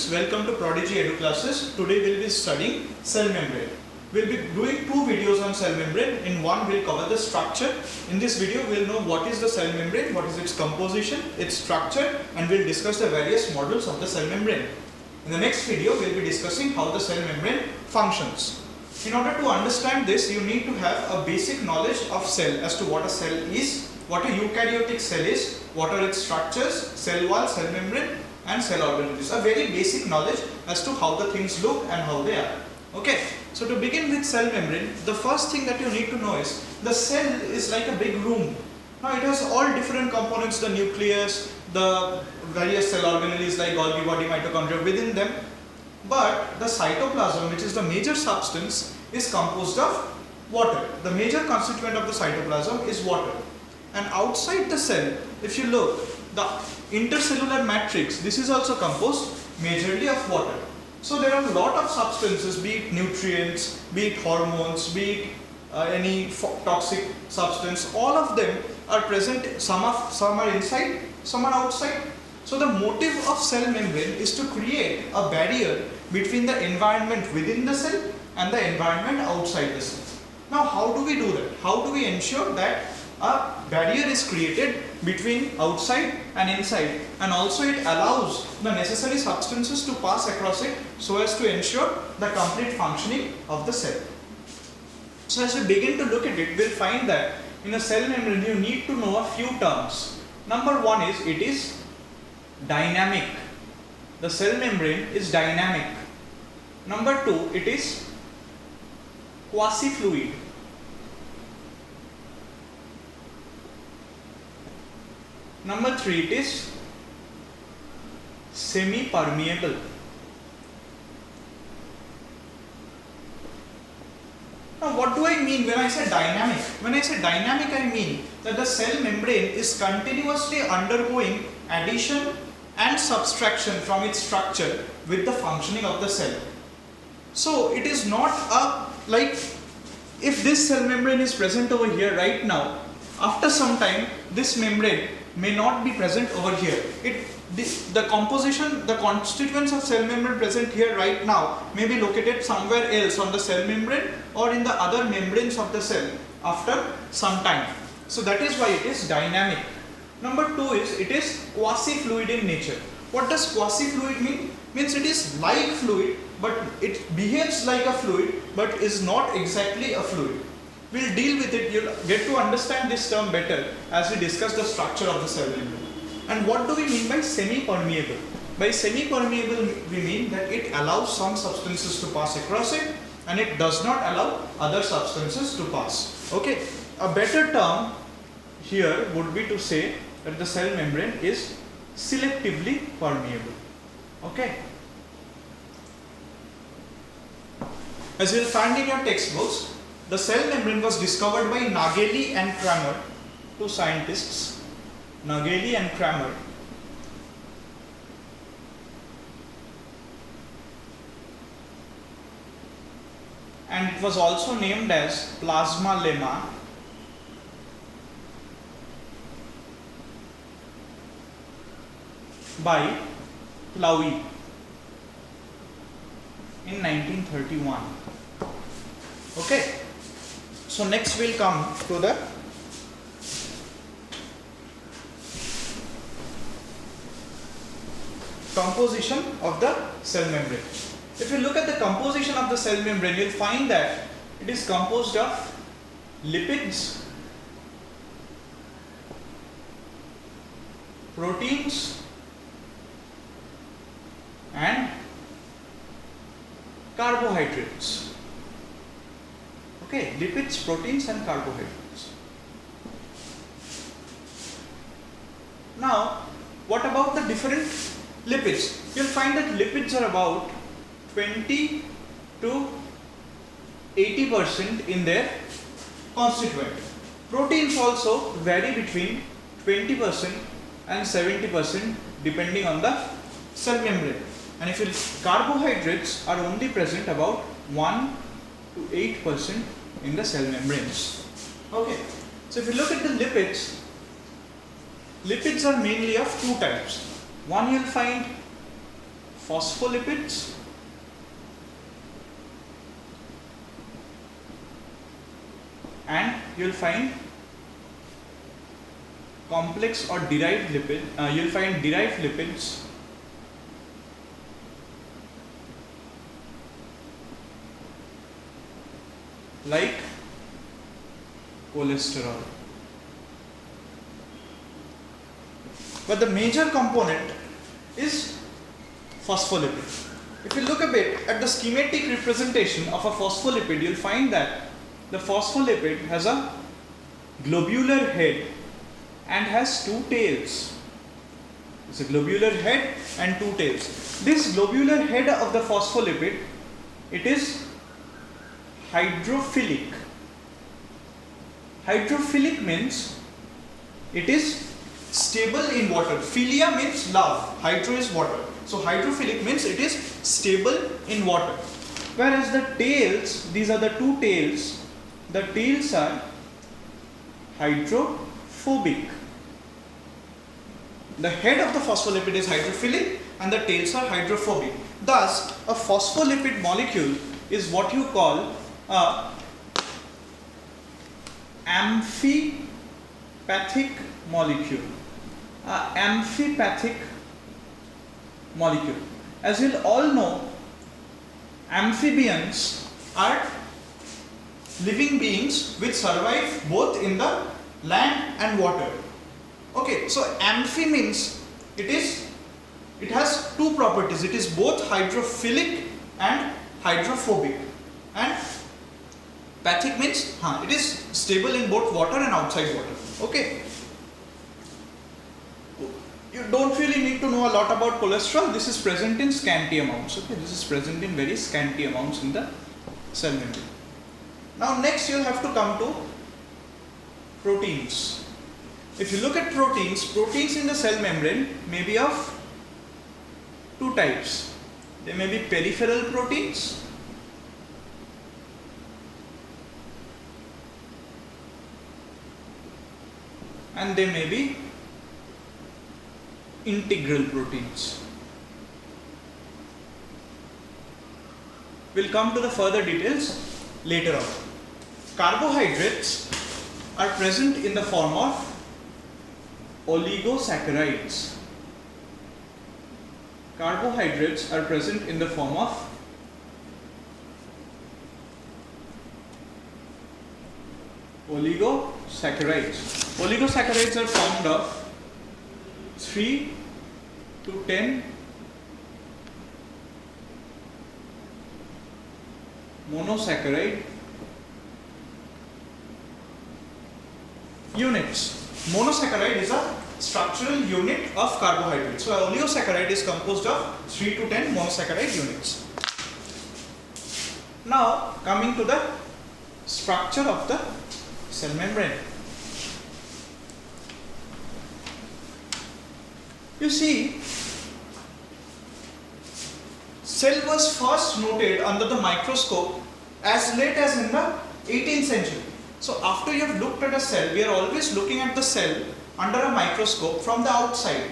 students, welcome to Prodigy Edu Classes. Today we will be studying cell membrane. We will be doing two videos on cell membrane. In one we will cover the structure. In this video we will know what is the cell membrane, what is its composition, its structure, and we will discuss the various models of the cell membrane. In the next video we will be discussing how the cell membrane functions. In order to understand this, you need to have a basic knowledge of cell as to what a cell is, what a eukaryotic cell is, what are its structures, cell wall, cell membrane, and cell organelles. A very basic knowledge as to how the things look and how they are. Okay, so to begin with cell membrane, the first thing that you need to know is the cell is like a big room. Now it has all different components, the nucleus, the various cell organelles like Golgi body, mitochondria within them. But the cytoplasm, which is the major substance, is composed of water. The major constituent of the cytoplasm is water. And outside the cell, if you look, the intercellular matrix, this is also composed majorly of water. So there are a lot of substances, be it nutrients, be it hormones, be it any toxic substance, all of them are present. Some are inside, some are outside. So the motive of cell membrane is to create a barrier between the environment within the cell and the environment outside the cell. Now how do we do that? How do we ensure that a barrier is created between outside and inside, and also it allows the necessary substances to pass across it so as to ensure the complete functioning of the cell. So as we begin to look at it, we'll find that in a cell membrane you need to know a few terms. Number one is it is dynamic. The cell membrane is dynamic. Number two, it is quasi-fluid. Number three, it is semi-permeable. Now what do I mean when I say dynamic? When I say dynamic, I mean that the cell membrane is continuously undergoing addition and subtraction from its structure with the functioning of the cell. So it is not like if this cell membrane is present over here right now, after some time this membrane may not be present over here. The composition, the constituents of cell membrane present here right now may be located somewhere else on the cell membrane or in the other membranes of the cell after some time. So that is why it is dynamic. Number two is it is quasi-fluid in nature. What does quasi-fluid mean? Means it is like fluid, but it behaves like a fluid but is not exactly a fluid. We'll deal with it. You'll get to understand this term better as we discuss the structure of the cell membrane. And what do we mean by semi-permeable? By semi-permeable we mean that it allows some substances to pass across it and it does not allow other substances to pass. Okay, a better term here would be to say that the cell membrane is selectively permeable. Okay. As you will find in your textbooks, the cell membrane was discovered by Nageli and Kramer, two scientists, Nageli and Kramer. And it was also named as plasma lemma. By Plauy in 1931. Okay. So next we'll come to the composition of the cell membrane. If you look at the composition of the cell membrane, you'll find that it is composed of lipids, proteins, and carbohydrates. Okay, lipids, proteins, and carbohydrates. Now, what about the different lipids? You'll find that lipids are about 20 to 80% in their constituent. Proteins also vary between 20% and 70% depending on the cell membrane. And if carbohydrates are only present about 1 to 8% in the cell membranes. Okay, so if you look at the lipids, lipids are mainly of two types. One you'll find phospholipids and you'll find complex or derived you'll find derived lipids like cholesterol. But the major component is phospholipid. If you look a bit at the schematic representation of a phospholipid, you'll find that the phospholipid has a globular head and has two tails. It's a globular head and two tails. This globular head of the phospholipid, it is hydrophilic. Hydrophilic means it is stable in water. Philia means love, hydro is water. So hydrophilic means it is stable in water. Whereas the tails, these are the two tails, the tails are hydrophobic. The head of the phospholipid is hydrophilic and the tails are hydrophobic. Thus, a phospholipid molecule is what you call a amphipathic molecule. Amphipathic molecule. As you'll all know, amphibians are living beings which survive both in the land and water. Okay, so amphi means it has two properties. It is both hydrophilic and hydrophobic. And pathic means it is stable in both water and outside water. Okay. You don't really need to know a lot about cholesterol. This is present in scanty amounts. Okay, this is present in very scanty amounts in the cell membrane. Now next you'll have to come to proteins. If you look at proteins in the cell membrane may be of two types. They may be peripheral proteins and they may be integral proteins. We'll come to the further details later on. Carbohydrates are present in the form of oligosaccharides. Carbohydrates are present in the form of oligosaccharides. Oligosaccharides are formed of 3 to 10 monosaccharide units. Monosaccharide is a structural unit of carbohydrate. So, a oligosaccharide is composed of 3 to 10 monosaccharide units. Now, coming to the structure of the cell membrane. You see, cell was first noted under the microscope as late as in the 18th century. So after you have looked at a cell, we are always looking at the cell under a microscope from the outside.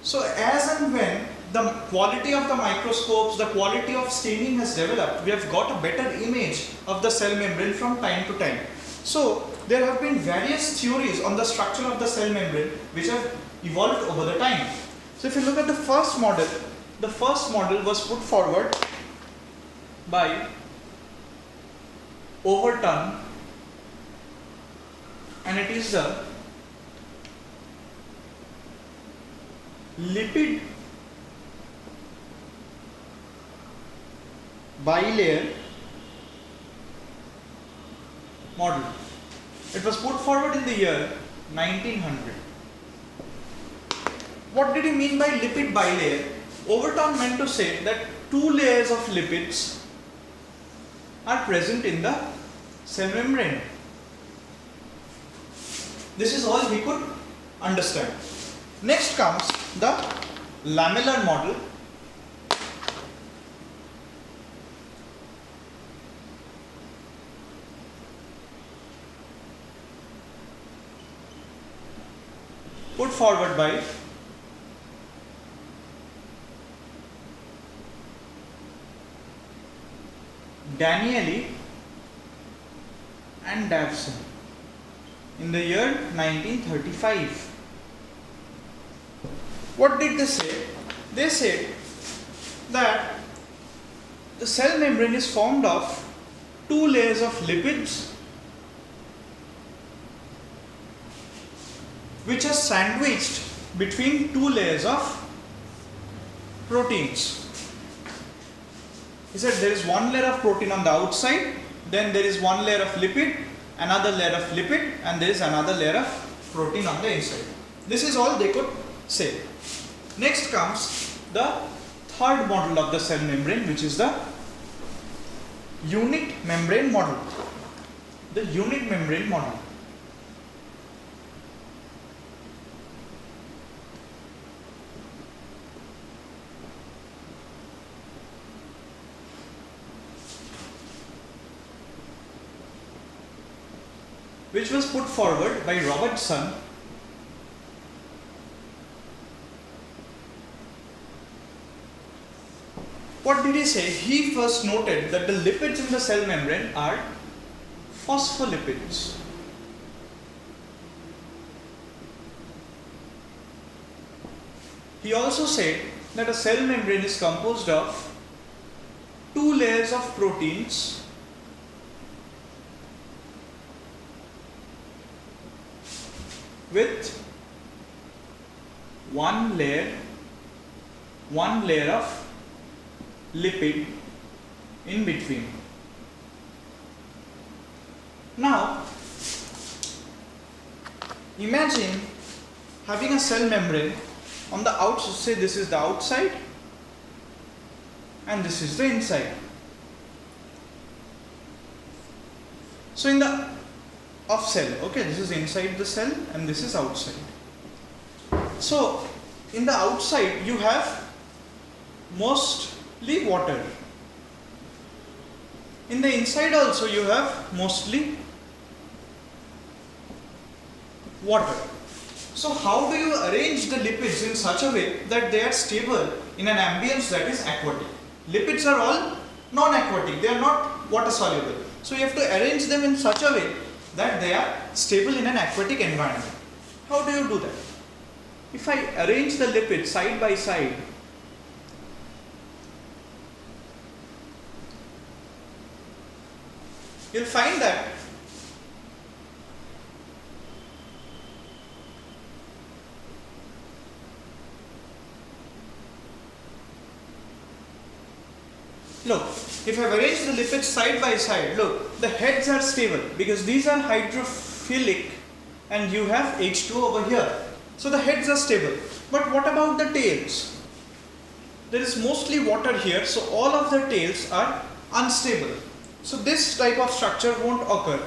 So as and when the quality of the microscopes, the quality of staining has developed, we have got a better image of the cell membrane from time to time. So there have been various theories on the structure of the cell membrane which have evolved over the time. So if you look at the first model was put forward by Overton, and it is the lipid bilayer model. It was put forward in the year 1900. What did he mean by lipid bilayer? Overton meant to say that two layers of lipids are present in the cell membrane. This is all he could understand. Next comes the lamellar model. Put forward by Danieli and Davison in the year 1935. What did they say? They said that the cell membrane is formed of two layers of lipids which are sandwiched between two layers of proteins. He said there is one layer of protein on the outside, then there is one layer of lipid, another layer of lipid, and there is another layer of protein on the inside. This is all they could say. Next comes the third model of the cell membrane, which is the unit membrane model. The unit membrane model. Which was put forward by Robertson What did he say? He first noted that the lipids in the cell membrane are phospholipids. He also said that a cell membrane is composed of two layers of proteins with one layer of lipid in between. Now, imagine having a cell membrane on the outside. Say this is the outside and this is the inside. So in the of cell, okay, this is inside the cell and this is outside. So in the outside you have mostly water. In the inside also you have mostly water. So how do you arrange the lipids in such a way that they are stable in an ambience that is aquatic? Lipids are all non-aquatic, they are not water soluble. So you have to arrange them in such a way that they are stable in an aquatic environment. How do you do that? If I arrange the lipids side by side, you'll find that look, if I arrange the lipids side by side, look, the heads are stable because these are hydrophilic and you have H2 over here. So the heads are stable. But what about the tails? There is mostly water here, so all of the tails are unstable. So this type of structure won't occur.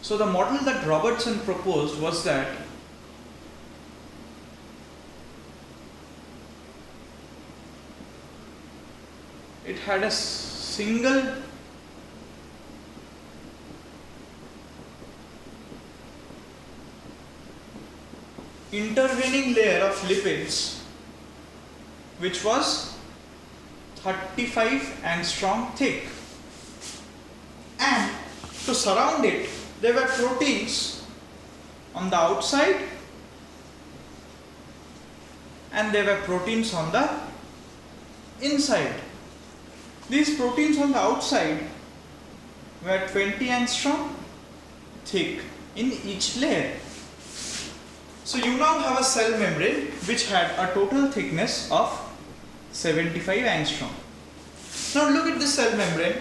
So the model that Robertson proposed was that it had a single intervening layer of lipids which was 35 angstrom thick, and to surround it there were proteins on the outside and there were proteins on the inside. These proteins on the outside were 20 angstrom thick in each layer. So you now have a cell membrane which had a total thickness of 75 angstrom. Now look at this cell membrane.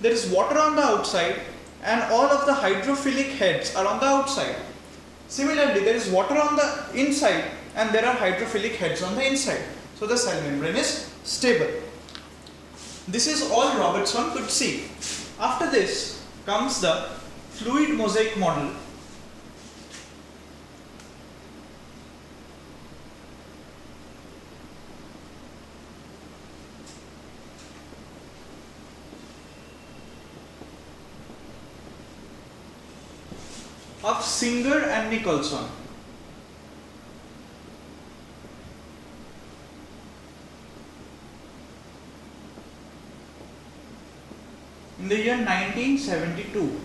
There is water on the outside and all of the hydrophilic heads are on the outside. Similarly, there is water on the inside and there are hydrophilic heads on the inside. So the cell membrane is stable. This is all Robertson could see. After this comes the fluid mosaic model. Of Singer and Nicholson. in the year 1972.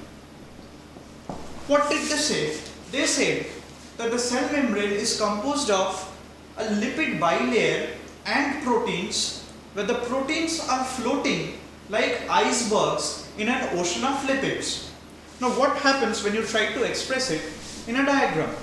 What did they say? They said that the cell membrane is composed of a lipid bilayer and proteins, where the proteins are floating like icebergs in an ocean of lipids. Now what happens when you try to express it in a diagram?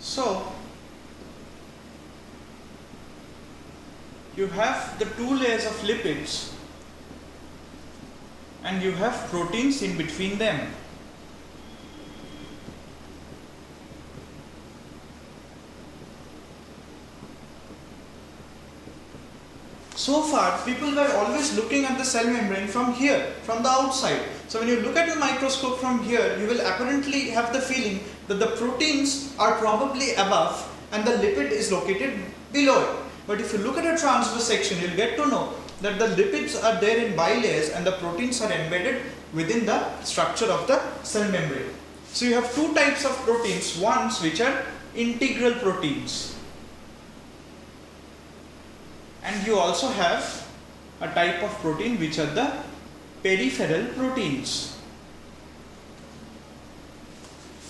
So you have the two layers of lipids and you have proteins in between them. So far, people were always looking at the cell membrane from here, from the outside. So when you look at the microscope from here, you will apparently have the feeling that the proteins are probably above and the lipid is located below it. But if you look at a transverse section, you'll get to know that the lipids are there in bilayers and the proteins are embedded within the structure of the cell membrane. So you have two types of proteins, ones which are integral proteins. And you also have a type of protein which are the peripheral proteins.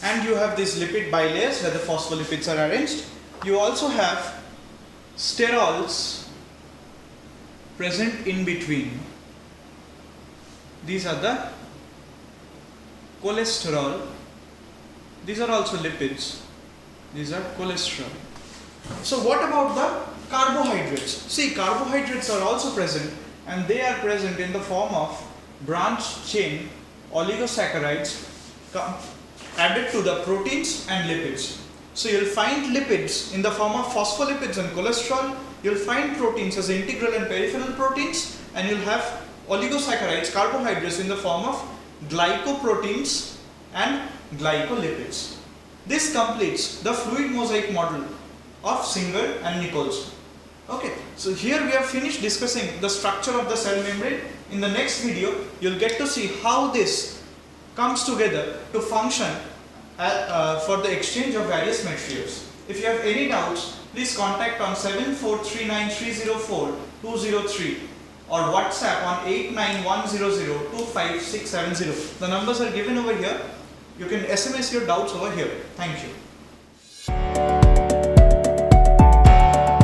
And you have these lipid bilayers where the phospholipids are arranged. You also have sterols present in between. These are the cholesterol. These are also lipids. These are cholesterol. So what about the carbohydrates? See, carbohydrates are also present, and they are present in the form of branched chain oligosaccharides added to the proteins and lipids. So you'll find lipids in the form of phospholipids and cholesterol, you'll find proteins as integral and peripheral proteins, and you'll have oligosaccharides, carbohydrates, in the form of glycoproteins and glycolipids. This completes the fluid mosaic model of Singer and Nichols. Okay, so here we have finished discussing the structure of the cell membrane. In the next video, you'll get to see how this comes together to function for the exchange of various materials. If you have any doubts, please contact on 7439304203 or WhatsApp on 891002567. The numbers are given over here. You can SMS your doubts over here. Thank you.